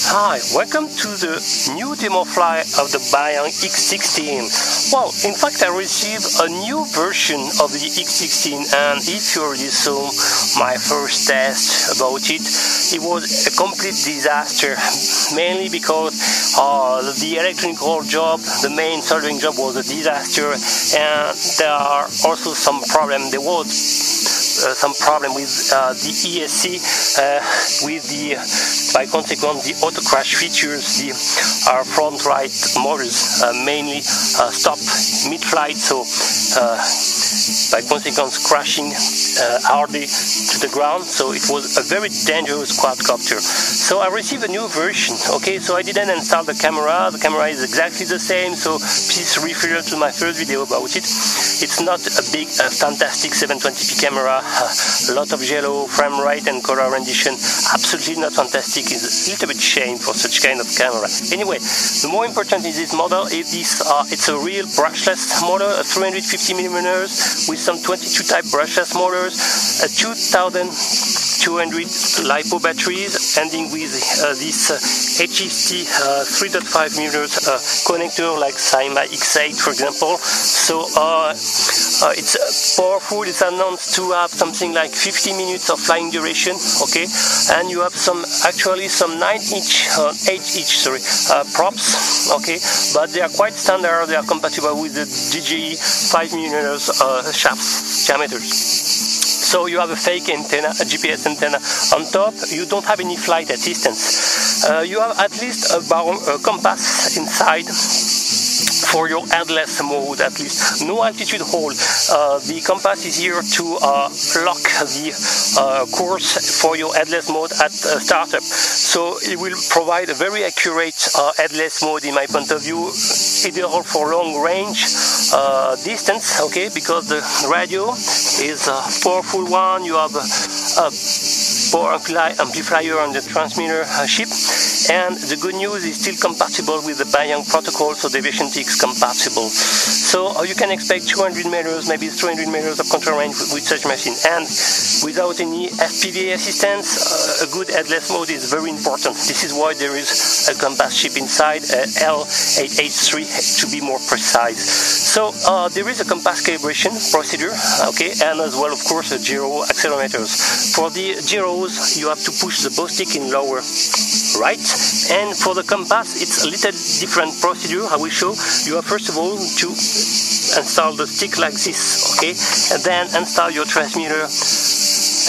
Hi, welcome to the new demo fly of the Bayang X16. Well, in fact I received a new version of the X16, and if you already saw my first test about it, it was a complete disaster, mainly because the electrical job, the main soldering job was a disaster, and there are also some problems. There was some problem with the ESC, with the, by consequence, the auto crash features. The front right motors mainly stop mid-flight, so by consequence crashing hardly to the ground. So it was a very dangerous quadcopter. So I received a new version. Okay, so I didn't install the camera. The camera is exactly the same, so please refer to my first video about it. It's not a big fantastic 720p camera, a lot of yellow frame rate and color rendition, absolutely not fantastic. It's a little bit shame for such kind of camera. Anyway, the more important is this model. It's a real brushless motor, a 350mm with some 22 type brushless motors, a 2200 LiPo batteries, ending with this HEC 3.5mm connector like Bayang X16, for example. So it's powerful. It's announced to have something like 50 minutes of flying duration, okay, and you have actually some 8-inch props, okay, but they are quite standard. They are compatible with the DJI 5mm shaft diameters. So you have a fake antenna, a GPS antenna on top. You don't have any flight assistance. You have at least a compass inside for your headless mode, at least. No altitude hold. The compass is here to lock the course for your headless mode at startup. So it will provide a very accurate headless mode in my point of view, ideal for long range distance, okay, because the radio is a powerful one. You have a power amplifier on the transmitter chip, and the good news is still compatible with the Bayang protocol, so deviation is compatible. So you can expect 200 meters, maybe 300 meters of control range with such machine, and without any FPV assistance, a good headless mode is very important. This is why there is a compass chip inside, L883 to be more precise. So there is a compass calibration procedure, okay, and as well, of course, a gyro accelerometers. For the gyros, you have to push the bow stick in lower right, and for the compass, it's a little different procedure. I will show. You have first of all to install the stick like this, okay, and then install your transmitter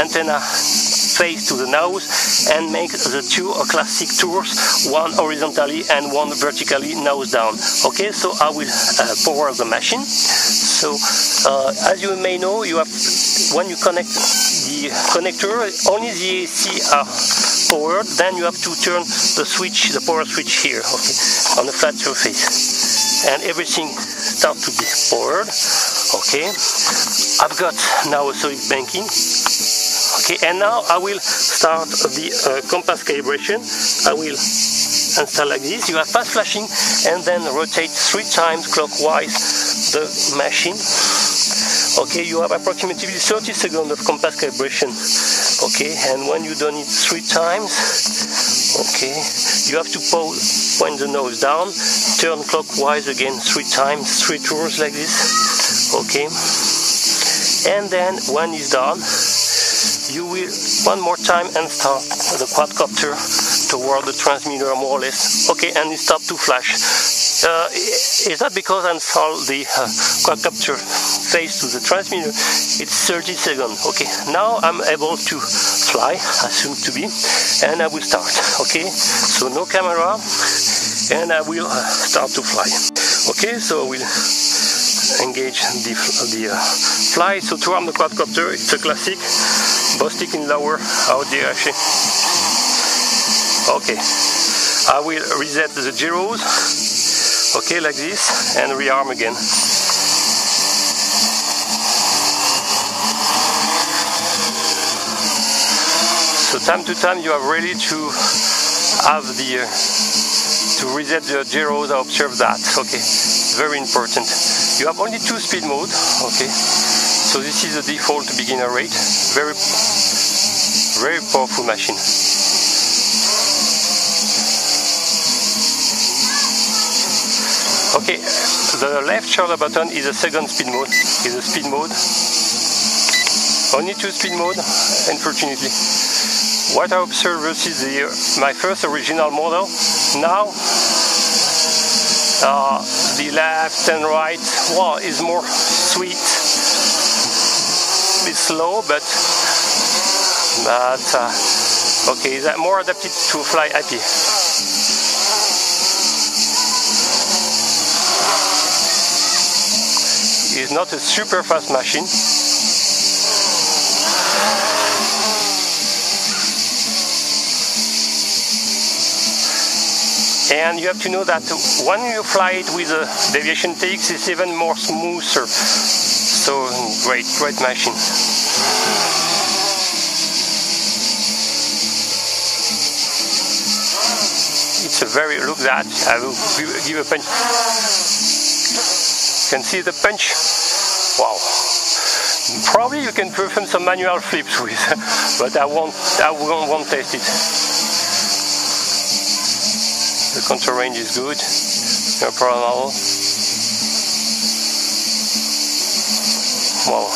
antenna face to the nose and make the two classic tours, one horizontally and one vertically nose down. Okay, so I will power the machine. So as you may know, you have, when you connect the connector, only the AC are powered, then you have to turn the switch, the power switch here, okay, on the flat surface, and everything starts to be powered. Okay, I've got now a solid banking. Okay, and now I will start the compass calibration. I will install like this. You have fast flashing, and then rotate 3 times clockwise the machine. Okay, you have approximately 30 seconds of compass calibration. Okay, and when you've done it 3 times, okay, you have to point the nose down, turn clockwise again 3 times, 3 tours like this. Okay, and then when it's done, you will one more time install the quadcopter toward the transmitter more or less. Okay, and it stopped to flash. Is that because I installed the quadcopter face to the transmitter? It's 30 seconds. Okay, now I'm able to fly, assumed to be, and I will start. Okay, so no camera, and I will start to fly. Okay, so I will engage the fly. So to arm the quadcopter, it's a classic. Bow stick in lower, out there actually. Okay, I will reset the gyros, okay, like this, and rearm again. So time to time you are ready to have the to reset the gyros. I observe that. Okay, very important. You have only 2 speed mode. Okay. So this is the default beginner rate. Very powerful machine. the left shoulder button is a second speed mode. Is a speed mode. Only 2 speed mode, unfortunately. What I observed versus my first original model, now the left and right, well, is more sweet. It's slow, but okay, is that more adapted to fly happy. It's not a super fast machine. And you have to know that when you fly it with a deviation TX, it's even more smoother. So great machine. It's a very, look at that, I will give a punch. You can see the punch. Wow. Probably you can perform some manual flips with, but I won't test it. The control range is good, no problem at all. Wow.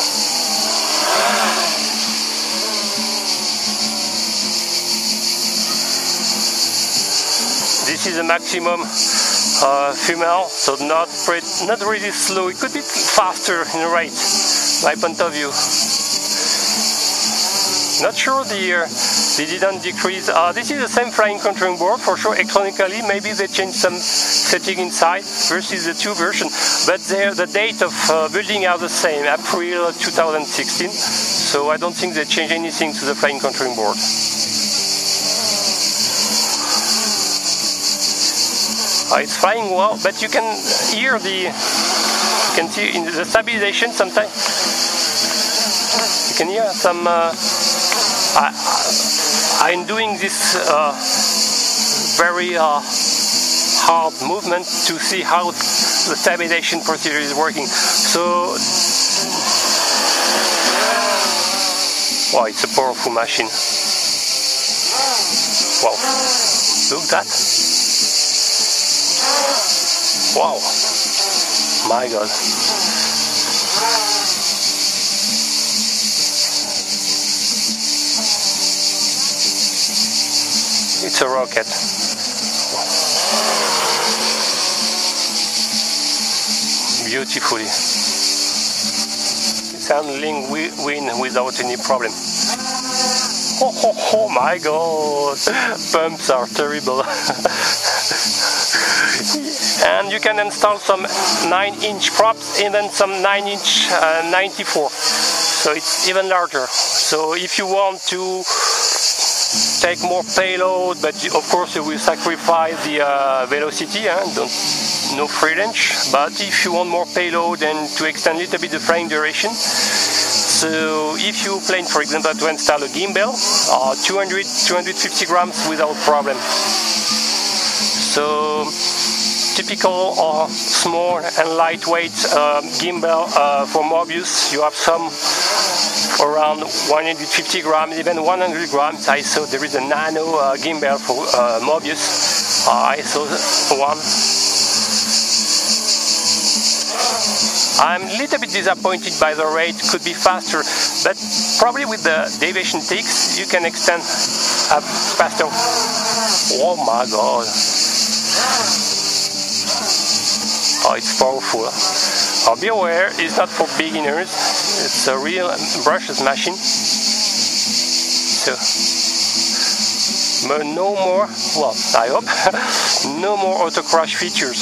This is the maximum female, so not really slow. It could be faster in the rate, my point of view. Not sure they didn't decrease. This is the same flying controlling board for sure. Electronically, maybe they changed some setting inside versus the 2 version, but the date of building are the same, April 2016. So I don't think they changed anything to the flying controlling board. It's flying well, but you can hear you can see in the stabilization sometimes. You can hear some. I'm doing this very hard movement to see how the stabilization procedure is working. So, wow, it's a powerful machine. Wow, look at that. Wow, my God. It's a rocket. Beautifully. It's handling wind without any problem. Oh my God! Pumps are terrible. And you can install some 9-inch props and then some 9-inch 94. So it's even larger. So if you want to take more payload, but of course you will sacrifice the velocity, no free range. But if you want more payload and to extend a little bit the flying duration, so if you plan, for example, to install a gimbal, 250 grams without problem. So typical small and lightweight gimbal for Mobius, you have some around 150 grams, even 100 grams. I saw there is a nano gimbal for Mobius. I saw one. I'm a little bit disappointed by the rate, could be faster, but probably with the deviation TX you can extend up faster. Oh my God. Oh, it's powerful. Be aware, it's not for beginners. It's a real brushless machine. So, no more, well, I hope, no more auto crash features.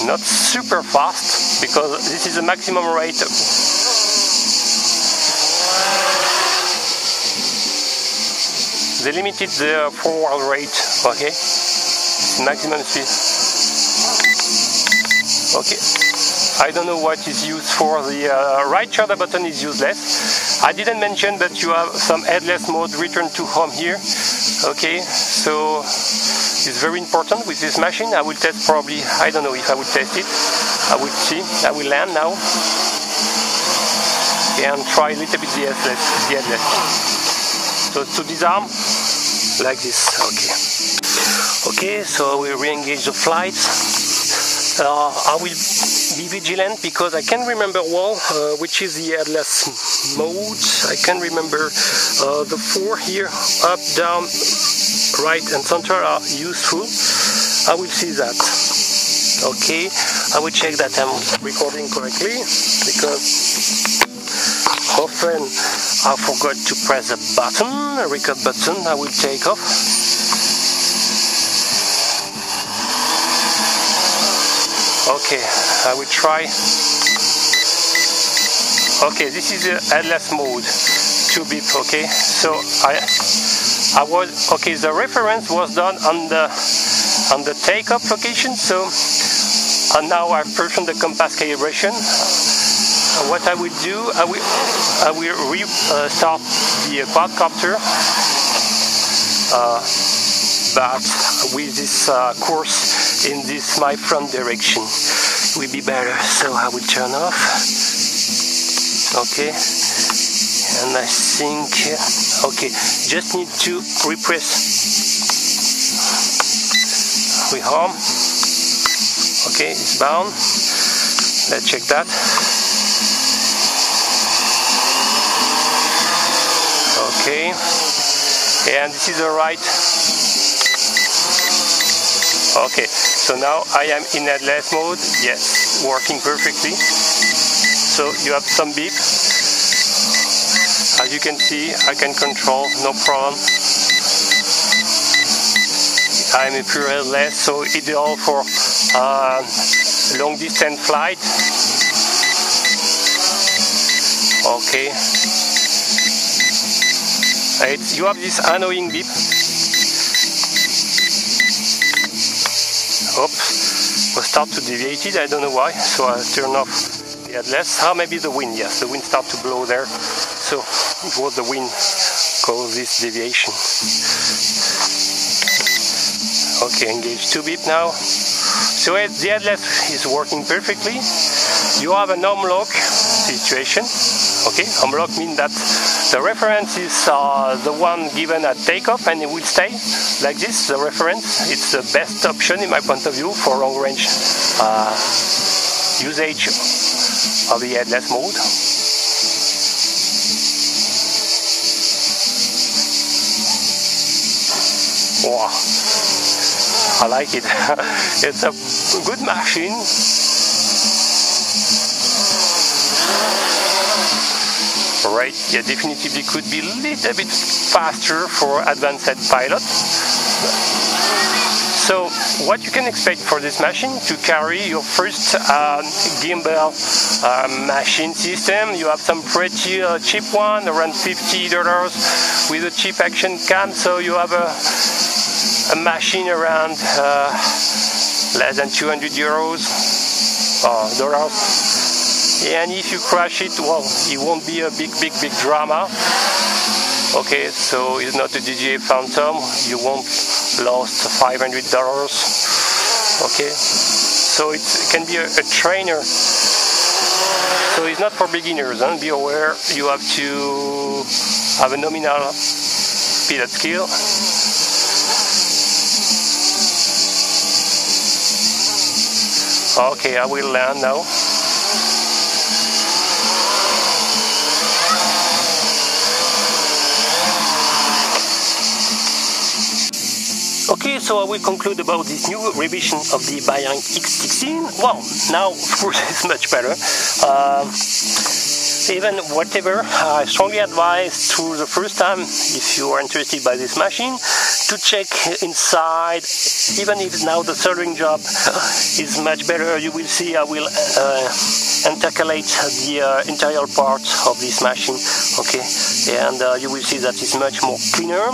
Not super fast, because this is the maximum rate. They limited the forward rate, okay? Maximum speed. Okay. I don't know what is used for. The right shoulder button is useless. I didn't mention that you have some headless mode, return to home here. Okay, so it's very important with this machine. I will test probably, I don't know if I will test it. I will see. I will land now. And try a little bit the headless. So to disarm, like this. Okay, so we re-engage the flight. I will be vigilant because I can't remember well which is the headless mode. I can remember the 4 here, up, down, right and center are useful. I will see that. Okay, I will check that I'm recording correctly because often I forgot to press the button, a record button. I will take off. Okay, I will try. Okay, this is the headless mode, 2 beep. Okay, so I was okay. The reference was done on the takeoff location. So now I've performed the compass calibration. What I will do, I will restart the quadcopter, but with this course in this my front direction will be better. So I will turn off. Okay, and I think okay, just need to repress rearm. Okay, it's bound. Let's check that. Okay, and this is the right. Okay, so now I am in headless mode. Yes, working perfectly. So you have some beep. As you can see, I can control, no problem. I'm a pure headless, so ideal for long distance flight. Okay. You have this annoying beep. Oops, will start to deviate it, I don't know why, so I'll turn off the headless. Maybe the wind, yes, the wind started to blow there, so it was the wind caused this deviation. Okay, engage 2 beep now. So the headless is working perfectly. You have an unlock situation. Okay, unlock means that the reference is the one given at takeoff and it will stay like this, the reference. It's the best option in my point of view for long range usage of the headless mode. Wow, I like it. It's a good machine. Right, yeah, definitely could be a little bit faster for advanced pilot. So what you can expect for this machine to carry your first gimbal machine system. You have some pretty cheap one, around $50 with a cheap action cam. So you have a machine around less than 200 euros or dollars. And if you crash it, well, it won't be a big drama. Okay, so it's not a DJI Phantom. You won't lose $500. Okay, so it can be a trainer. So it's not for beginners. Huh? Be aware, you have to have a nominal pilot skill. Okay, I will land now. Okay, so I will conclude about this new revision of the Bayang X16. Well, now of course it's much better. Even whatever, I strongly advise to the first time, if you are interested by this machine, to check inside. Even if now the soldering job is much better, you will see I will intercalate the interior part of this machine. Okay, and you will see that it's much more cleaner.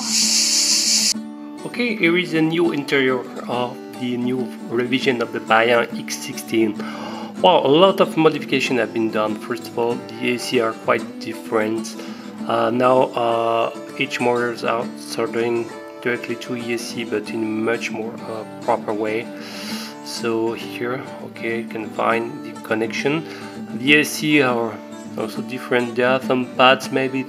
Okay, here is the new interior of the new revision of the Bayang X16. Well, a lot of modifications have been done. First of all, the AC are quite different. Now each motors are soldering directly to ESC, but in a much more proper way. So here, okay, you can find the connection. The ESC are also different. There are some pads, maybe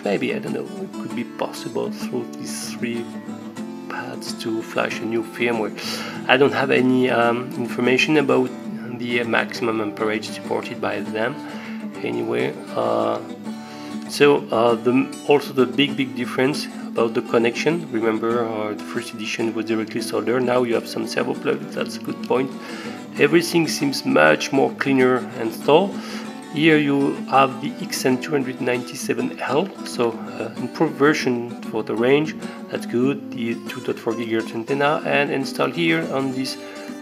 I don't know, it could should be possible through these 3 pads to flash a new firmware. I don't have any information about the maximum amperage supported by them anyway. Also the big difference about the connection. Remember, the first edition was directly soldered. Now you have some servo plugs. That's a good point. Everything seems much more cleaner installed. Here you have the XN297L, so improved version for the range. That's good. The 2.4 GHz antenna, and installed here on this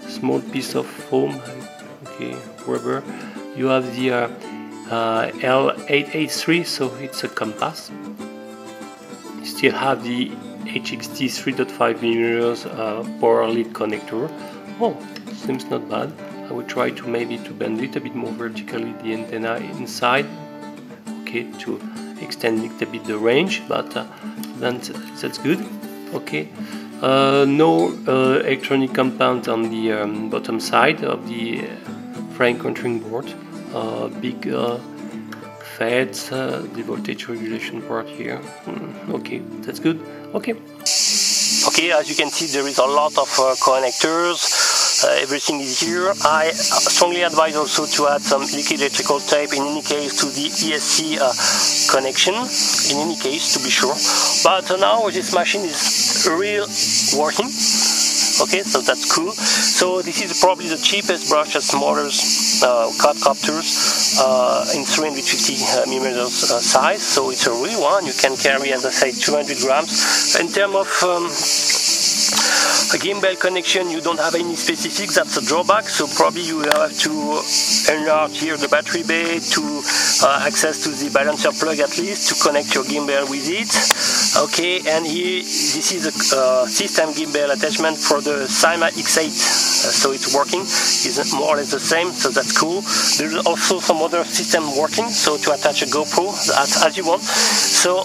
small piece of foam, okay, rubber, you have the L883, so it's a compass. You still have the HXT 3.5mm power lead connector. Oh, seems not bad. I would try to maybe bend it a bit more vertically, the antenna inside, okay, to extend a bit the range, but that's good. Okay, no electronic compound on the bottom side of the frame controlling board. Big feds, the voltage regulation part here. Okay, that's good. Okay, as you can see, there is a lot of connectors. Everything is here. I strongly advise also to add some liquid electrical tape in any case to the ESC connection, in any case, to be sure. But now this machine is really working. Okay, so that's cool. So this is probably the cheapest brushless motors, quadcopters, in 350mm size. So it's a real one. You can carry, as I say, 200 grams. In terms of a gimbal connection, you don't have any specifics. That's a drawback. So probably you have to enlarge here the battery bay to access to the balancer plug at least to connect your gimbal with it. Okay, and here this is a system gimbal attachment for the Cyma X8. So it's working. It's more or less the same. So that's cool. There's also some other system working. So to attach a GoPro as you want. So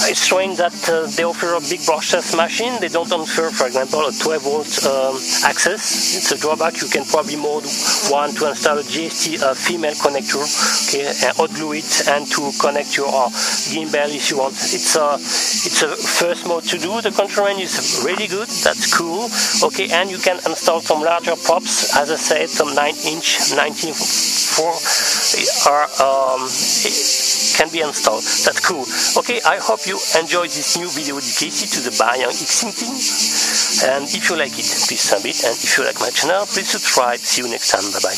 it's showing that they offer a big brushless machine. They don't offer, for example, a 12-volt access. It's a drawback. You can probably mode one to install a GST female connector, okay, and hot glue it, and to connect your gimbal if you want. It's a first mode to do. The control range is really good. That's cool. Okay, and you can install some larger props. As I said, some 9-inch, 19.4 can be installed. That's cool. Okay, I hope you enjoyed this new video dedicated to the Bayang X16. And if you like it, please sub it. And if you like my channel, please subscribe. See you next time. Bye bye.